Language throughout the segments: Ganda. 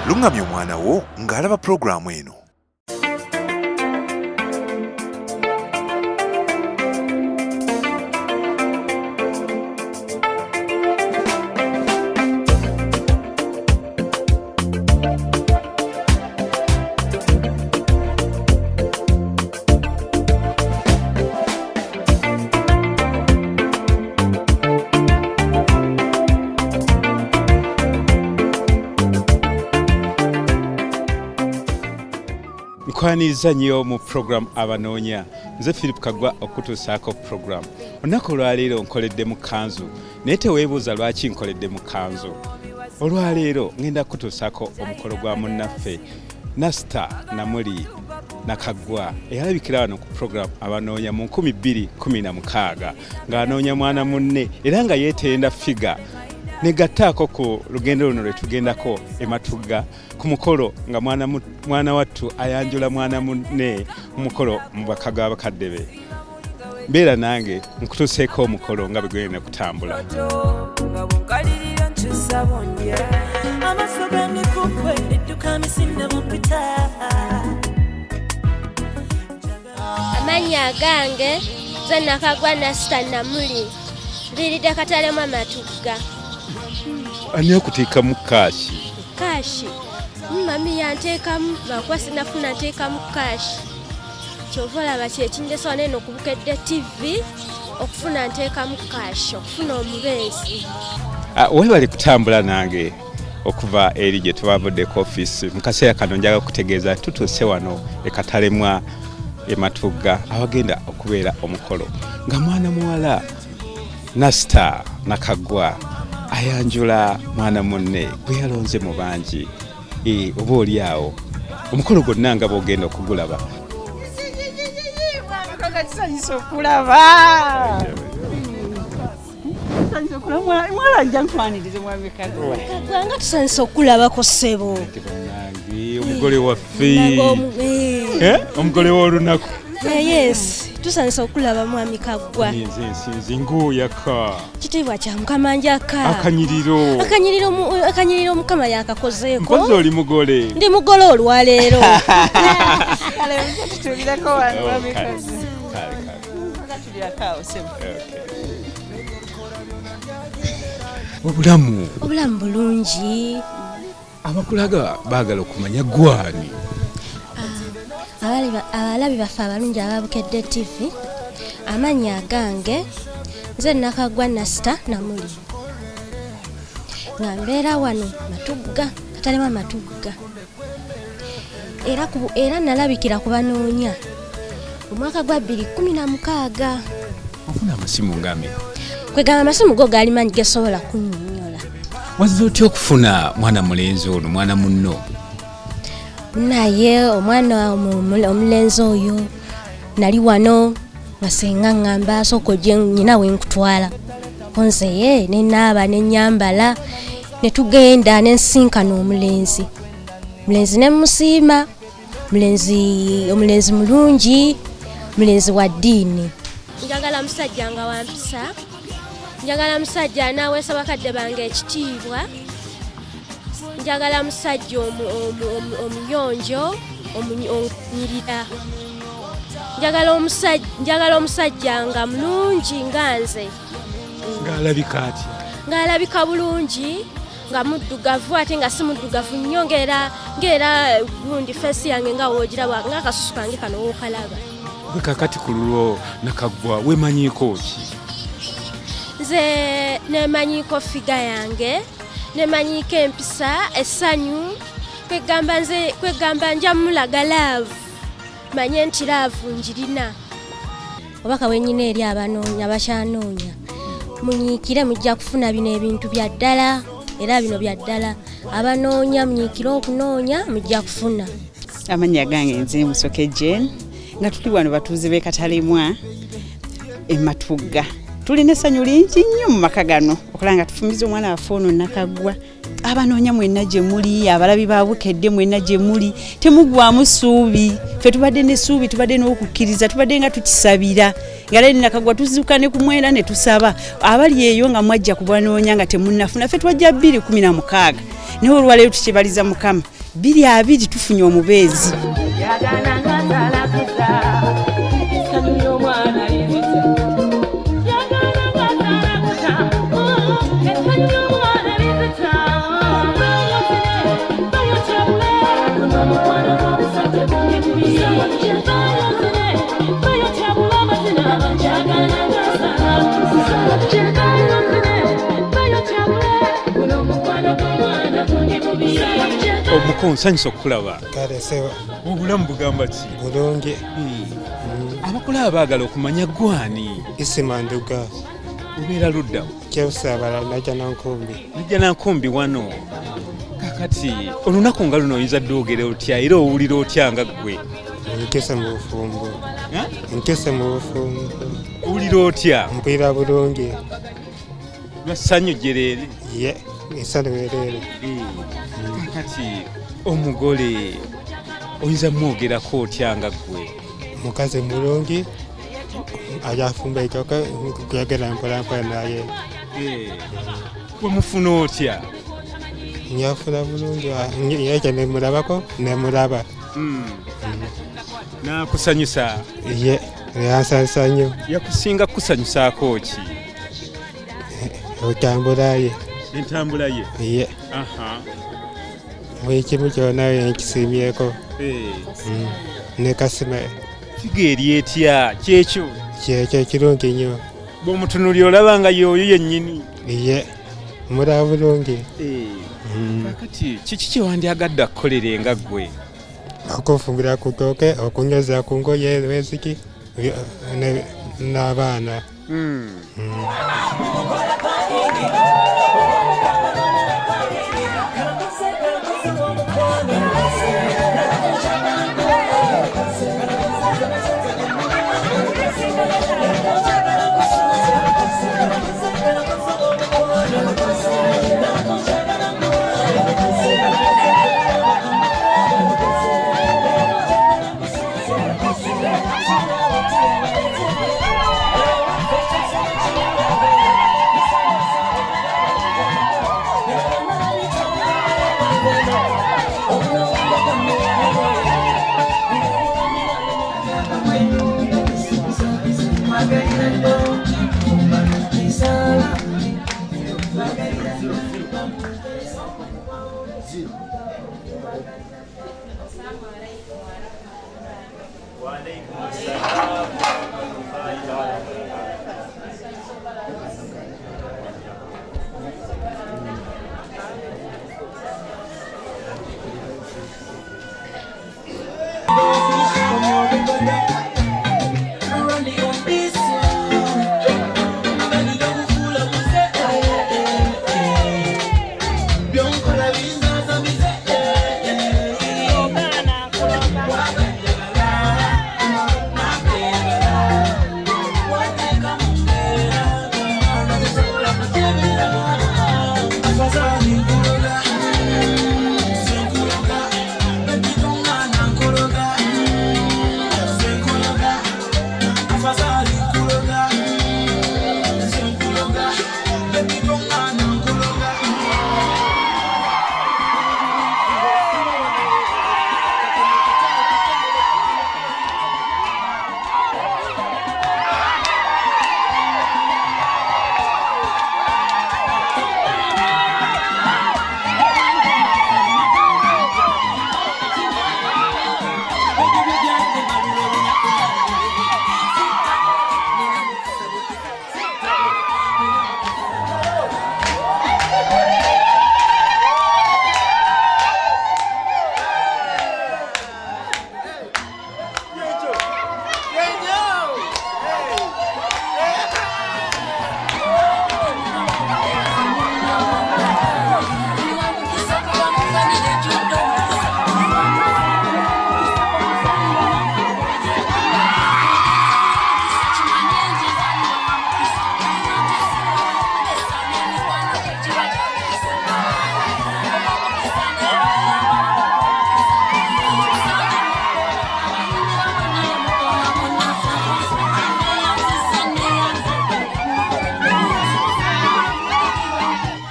lungamya omwana wo ng'alaba pulogulaamu eno. Nkwaniriza nnyo mu program abanoonya. Nze Philip Kaggwa okutuusaako program. Olunaku olwaleero nkoledde mu kanzu naye teweebuuza lwaki nkoledde mu kanzu. Olwaleero ngenda kutuusaako omukolo gwa munnaffe Nasta Nakaggwa eyalabikira wano ku program abanoonya mu 2016 ng'anoonya mwana munne era nga yeetenda figa. Negattaako ku lugendo luno lwe tugendako Matugga ku mukolo nga mwana wattu ayanjula mwana munne omukolo mu baka abakadde be. Mbeera nange nkutuuseeko omukolo nga bwe kutambula. Amannya gange Nze Nakaggwa Nasta Nakaggwa katale mu Matugga. Ani okuteekamu kaashi? Kaashi mami yanteekamu lwakuba sinafuna nteekamu kaashi. Kyova olaba kyekindeesa wano eno ku Bukedde TV okufuna nteekamu kaashi okufuna omubeezi. Weebale kutambula nange okuva eri gye tubavuddeko ofiisi. Mu kaseera kano njaga kutegeeza tutuuse wano ekatalemu Matugga awagenda okubeera omukolo nga mwana muwala Nasta Nakaggwa ayanjula mwana munne gwe yalonze mu bangi. Oba oli awo omukolo gwonna nga bw'ogenda okugulaba. Nga tusanyusa okulabako ssebo. Omugole waffe omugole w'olunaku. Yes, tusanyusa okulaba mwami Kaggwa. Nze ng'oyaka kitiibwa kya Mukama njaka. Akanyiriro Mukama yakakozeeko. Mpozi oli mugole. Ndi mugole olwaleero. Obulamu bulungi. Abakulaga baagala okumanya gwani. Abalabi baffe abalungi aba Bukedde TV. Amannya gange Nze Nakaggwa Nasta Nakaggwa. Nga mbeera wano Matugga, katalema Matugga. Era nalabikira ku banoonya omwaka gwa 2016. Ofuna amasimu ngambi. Kwegamba amasimu go gaali mangi gesobola kunnyonnyola. Wazze otya okufuna mwana mulenzi ono mwana munno? Naye omwana omulenzi oyo nali wano basenga ngamba soko je nyina we nkutwala. Nze nenaaba nenyambala netugenda nensinkana omulenzi. Mulenzi ne musiima. Omulenzi mulungi, mulenzi wa ddiini. Njagala musajja nga wampisa. Njagala musajja anaweesa bakadde bange ekitiibwa. Njagala musajja omuyonjo omunyirira. Njagala omusajja nga mulungi nga nze. Ng'alabika atya? Ng'alabika bulungi nga muddugavu ate nga si muddugavu nnyo ng'era gundi feesi yange nga woogiraba ng'akasusu kange kano wookalaba. Gwe kakati ku lulwo Nakaggwa weemanyiiko ki? Nze neemanyiiko figa yange, neemanyiiko empisa, essanyu, kwegamba nja mulaga laavu, manye nti laavu njirina. Obaka wennyina eri abanoonya abakyanoonya. Munyiikire mujja kufuna bino ebintu bya ddala era bino bya ddala. Abanoonya munyiikire okunoonya mujja kufuna. Amannya gange nze Musoke Jane nga tuli wano batuuze b'ekatalemu Matugga. Tulina essanyu lingi nnyo mu maka gano okulanga tufumiza omwana waffe ono Nakaggwa. Abanoonya mwenna gye muli, abalabi ba Bukedde mwenna gye muli, temugwamu ssuubi. Ffe tubadde n'essuubi, tubadde n'okukkiriza, tubadde nga tukisabira. Nga leero Nakaggwa tuzibuka ne ku mwenda ne tusaba. Abali eyo nga mwajja ku banoonya nga temunnafuna. Ffe twajja 2016. Naye olwaleero tukibaliza Mukama. 2 tufunye omubeezi. Nsanyusa okulaba. Kale sewa. Obulamu bugamba ki? Bulungi. Abakulaba baagala okumanya gwani. Isima Nduga. Ubeera ludda. Kyewusabala najja Nankumbi. Najja Nankumbi wano. Kakati olunaku nga luno oyinza ddwogera otya era owulira otya nga ggwe? Nkese mu bufumbo. Nkese mu bufumbo. Owulira otya? Mpulira bulungi. Lwassanyu gyereere? Ye, essanyu wereere. Kakati omugole oyinza mwogerako otya nga ggwe? Mukazi mulungi ajafumba ekyoka kuyagala mpolampola naye. Wemufuna otya? Nyafuna bulungi yekyo nemulabako nemulaba. Nakusanyusa? Ye, yansanyusa nnyo. Yakusinga kusanyusaako ki? Otambula ye. Entambula ye? Ye. Buli kimu kyonna nkisiimyeko. Ne kasima. Figa eri etya? Kyekyo? Kyekyo kirungi nnyo. Bw'omutunuli olaba nga y'oyo yennyini? Ye, mulaba bulungi. Kakati kiki kye wandyagadde akukolere nga ggwe? Okufumbira ku ttooke, okunyoza ku ngoye weziki n'abaana.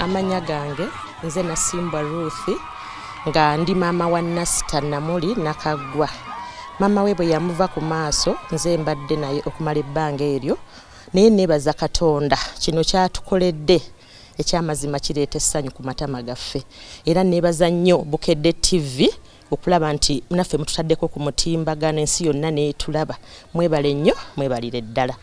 Amanya gange nze Nasimba Ruth nga ndi maama wa Nasta Nakaggwa. Mama we bwe yamuva ku maaso nze mbadde naye okumala ebbanga eryo naye neebaza Katonda kino kyatukoledde ekyamazima kireeta essanyu ku matama gaffe era neebaza nnyo Bukedde TV okulaba nti naffe mututaddeko ku mutimbagano ensi yonna neetulaba. Mwebale nnyo, mwebalire ddala.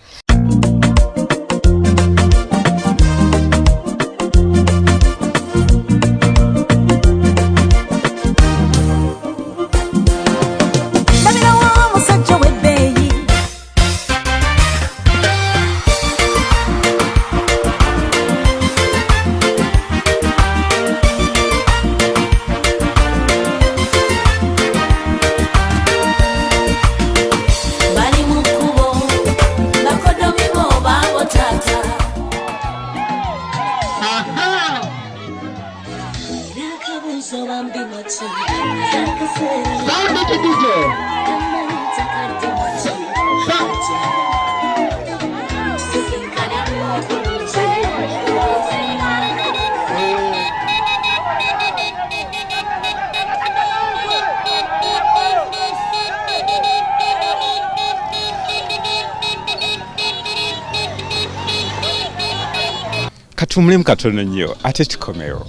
Katumulemu katono nnyo ate tukomewo.